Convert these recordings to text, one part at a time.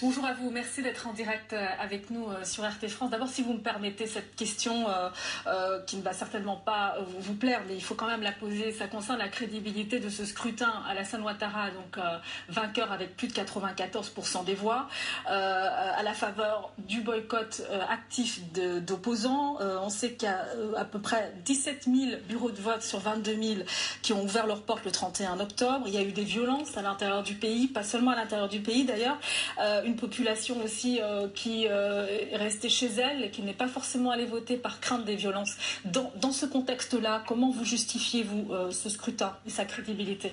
Bonjour à vous, merci d'être en direct avec nous sur RT France. D'abord, si vous me permettez cette question qui ne va certainement pas vous plaire, mais il faut quand même la poser. Ça concerne la crédibilité de ce scrutin. Alassane Ouattara, donc vainqueur avec plus de 94% des voix, à la faveur du boycott actif d'opposants. On sait qu'il y a à peu près 17 000 bureaux de vote sur 22 000 qui ont ouvert leurs portes le 31 octobre. Il y a eu des violences à l'intérieur du pays, pas seulement à l'intérieur du pays d'ailleurs. Une population aussi qui est restée chez elle et qui n'est pas forcément allée voter par crainte des violences. Dans ce contexte-là, comment vous justifiez-vous ce scrutin et sa crédibilité?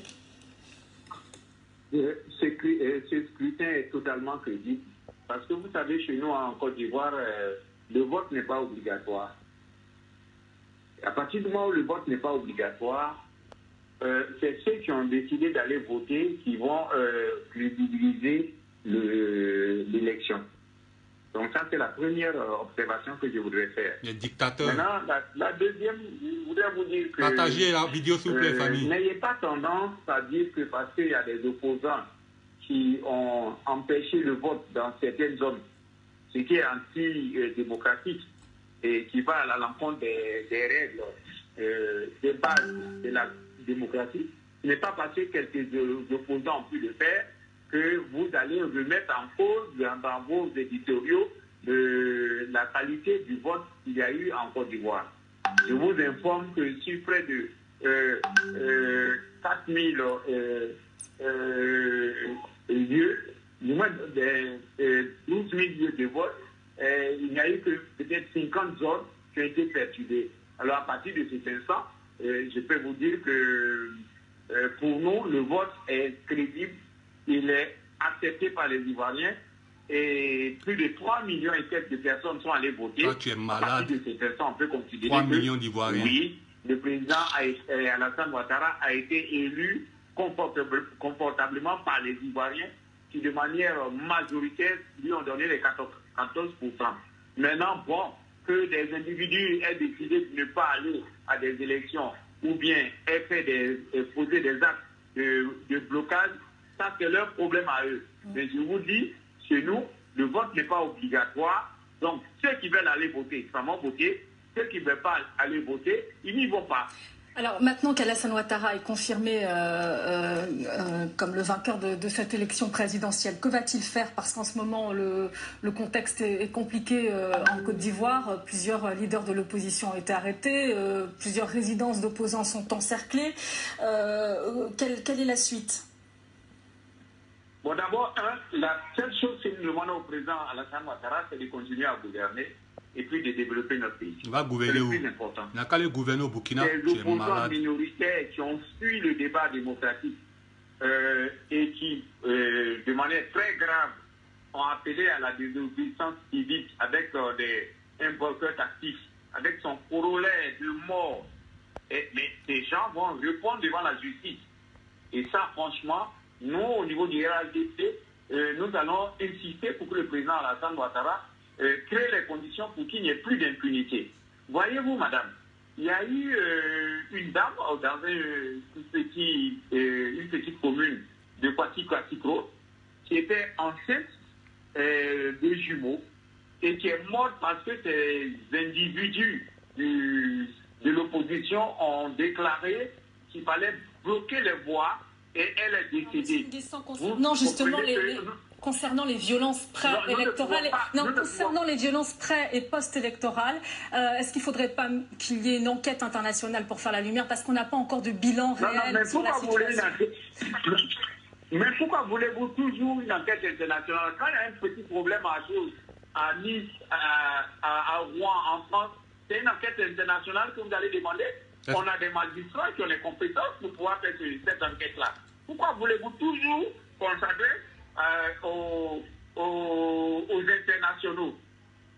Ce scrutin est totalement crédible parce que vous savez, chez nous en Côte d'Ivoire, le vote n'est pas obligatoire. À partir du moment où le vote n'est pas obligatoire, c'est ceux qui ont décidé d'aller voter qui vont crédibiliser l'élection. Donc ça, c'est la première observation que je voudrais faire. Les dictateurs. Maintenant, la deuxième, je voudrais vous dire que... Partagez la vidéo, s'il vous plaît, famille. N'ayez pas tendance à dire que parce qu'il y a des opposants qui ont empêché le vote dans certaines zones, ce qui est anti-démocratique et qui va à l'encontre des règles, des bases de la démocratie, ce n'est pas parce que quelques opposants ont pu le faire que vous allez remettre en cause dans vos éditoriaux la qualité du vote qu'il y a eu en Côte d'Ivoire. Je vous informe que sur près de 4 000 lieux, du moins 12 000 lieux de vote, il n'y a eu que peut-être 50 zones qui ont été perturbées. Alors à partir de cet instant, je peux vous dire que pour nous, le vote est crédible, il est accepté par les Ivoiriens et plus de 3 millions et quelques de personnes sont allées voter. Toi, tu es malade. À partir de cet instant, on peut considérer 3 millions d'Ivoiriens. Oui, le président Alassane Ouattara a été élu confortablement par les Ivoiriens qui, de manière majoritaire, lui ont donné les 14%. Maintenant, bon, que des individus aient décidé de ne pas aller à des élections ou bien aient posé des actes de blocage, ça c'est leur problème à eux. Mais je vous dis, chez nous, le vote n'est pas obligatoire. Donc, ceux qui veulent aller voter, ils vont voter. Ceux qui ne veulent pas aller voter, ils n'y vont pas. Alors maintenant qu'Alassane Ouattara est confirmé comme le vainqueur de cette élection présidentielle, que va-t-il faire? Parce qu'en ce moment, le contexte est compliqué en Côte d'Ivoire. Plusieurs leaders de l'opposition ont été arrêtés. Plusieurs résidences d'opposants sont encerclées. Quelle est la suite? Bon, d'abord, la seule chose que nous demandons au président Alassane Ouattara, c'est de continuer à gouverner et puis de développer notre pays. Il va gouverner où? C'est le plus important. Il n'a qu'à le gouverner au Burkina. Les opposants minoritaires qui ont fui le débat démocratique et qui, de manière très grave, ont appelé à la désobéissance civique avec un boycott actif, avec son corollaire de mort. Mais ces gens vont répondre devant la justice. Et ça, franchement, nous, au niveau du RHDC, nous allons insister pour que le président Alassane Ouattara crée les conditions pour qu'il n'y ait plus d'impunité. Voyez-vous, madame, il y a eu une dame dans une petite commune de Kwasi-Kwasi-Kro qui était enceinte de jumeaux et qui est morte parce que ces individus de l'opposition ont déclaré qu'il fallait bloquer les voies et elle est décédée. Non, justement, concernant les violences pré-électorales, concernant les violences pré- et post-électorales, est-ce qu'il ne faudrait pas qu'il y ait une enquête internationale pour faire la lumière, parce qu'on n'a pas encore de bilan réel sur la situation? Mais pourquoi voulez-vous toujours une enquête internationale? Quand il y a un petit problème à Nice, à Rouen, en France, c'est une enquête internationale que vous allez demander. On a des magistrats qui ont les compétences pour pouvoir faire cette enquête-là. Pourquoi voulez-vous toujours consacrer aux internationaux?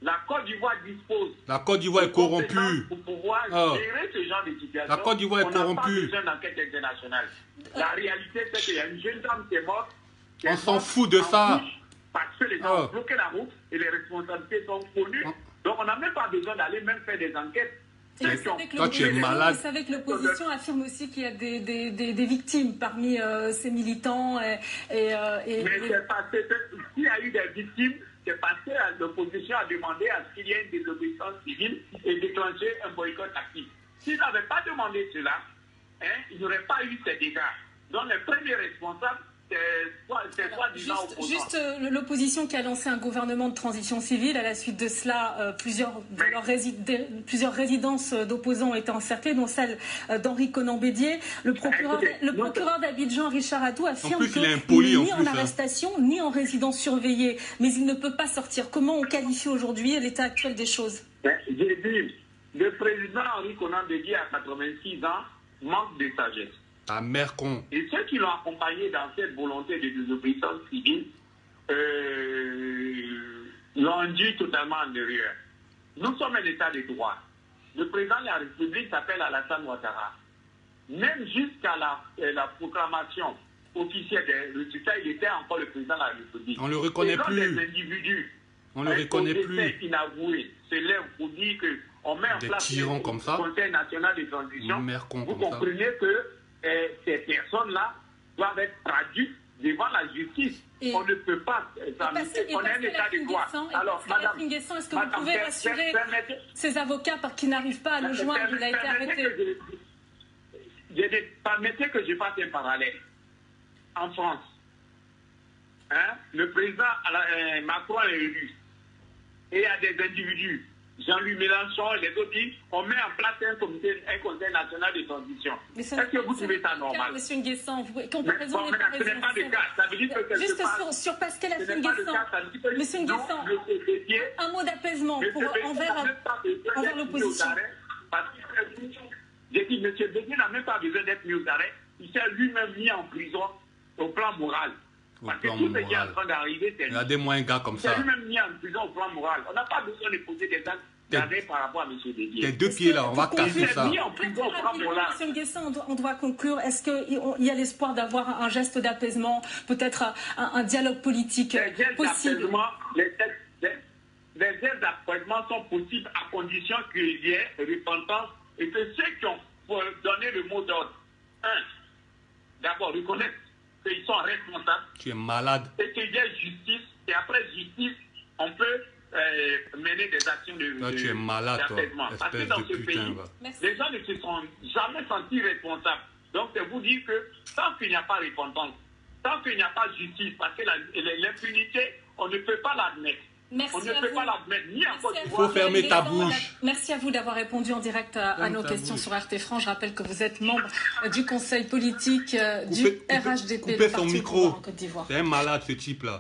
La Côte d'Ivoire dispose. La Côte d'Ivoire est corrompue. Pour pouvoir gérer ce genre de situation. La Côte d'Ivoire est corrompue. On n'a pas besoin d'enquête internationale. La réalité, c'est qu'il y a une jeune femme qui est morte. On s'en fout de ça. Parce que les gens ont bloqué la route et les responsabilités sont connues. Donc on n'a même pas besoin d'aller même faire des enquêtes. Toi, tu es malade. Vous savez que l'opposition affirme aussi qu'il y a des victimes parmi ces militants. Mais c'est parce que s'il y a eu des victime, c'est parce que l'opposition a demandé à ce qu'il y ait une désobéissance civile et déclencher un boycott actif. S'il n'avait pas demandé cela, il n'y aurait pas eu ces dégâts. Donc les premiers responsables, c'est soi-disant opposants. Juste l'opposition qui a lancé un gouvernement de transition civile. À la suite de cela, plusieurs résidences d'opposants ont été encerclées, dont celle d'Henri Conan-Bédier. Le procureur d'Abidjan, Richard Atou, affirme qu'il n'est ni en arrestation ni en résidence surveillée. Mais il ne peut pas sortir. Comment on qualifie aujourd'hui l'état actuel des choses? J'ai dit, le président Henri Conan-Bédier, à 86 ans, manque de sagesse. Ta mère con. Et ceux qui l'ont accompagné dans cette volonté de désobéissance civile l'ont induit totalement en erreur. Nous sommes un État de droit. Le président de la République s'appelle Alassane Ouattara. Même jusqu'à la proclamation officielle des résultats, il était encore le président de la République. On ne le reconnaît plus. Des individus, on ne le reconnaît plus. Inavoués, se lèvent pour dire qu'on met en place un Conseil national de transition. Vous comprenez que ces personnes-là doivent être traduites devant la justice. On ne peut pas s'amuser. On est un État de droit. Alors, Madame Nguessan, est-ce que vous pouvez rassurer ces avocats parce qu'ils n'arrivent pas à le joindre? Il a été arrêté. Permettez que je fasse un parallèle. En France, le président Macron est élu. Et il y a des individus, Jean-Louis Mélenchon et les autres, on met en place un conseil national de transition. Est-ce que vous trouvez ça normal? Monsieur Nguessan, comparaison n'est pas raison. Ce n'est pas le cas. Ça veut dire que juste sur Pascal Nguessan. Monsieur Nguessan, un mot d'apaisement envers l'opposition. J'ai dit, M. Bédier n'a même pas besoin d'être mis aux arrêts. Il s'est lui-même mis en prison au plan moral. Parce que tout ce qui est en train d'arriver, c'est regardez-moi un gars comme ça. C'est lui-même mis en prison au plan moral. On n'a pas besoin de poser des actes d'arrêt par rapport à M. Bédier. Les deux pieds là, on va casser ça. Monsieur Nguessan, on doit conclure. Est-ce qu'il y a l'espoir d'avoir un geste d'apaisement, peut-être un dialogue politique possible? Les gestes d'apaisement sont possibles à condition qu'il y ait repentance et que ceux qui ont donné le mot d'ordre, d'abord reconnaître qu'ils sont responsables. Tu es malade. Et qu'il y ait justice. Et après justice, on peut mener des actions tu es malade, d'apaisement. Parce que dans ce pays, les gens ne se sont jamais sentis responsables. Donc c'est vous dire que tant qu'il n'y a pas repentance, tant qu'il n'y a pas justice, parce que l'impunité, on ne peut pas l'admettre. Merci on ne peut pas l'admettre, ni en Côte d'Ivoire. Il faut fermer ta bouche. Merci à vous d'avoir répondu en direct à nos questions sur RT France. Je rappelle que vous êtes membre du conseil politique du RHDP, Coupez son micro. En Côte d'Ivoire. C'est un malade ce type-là.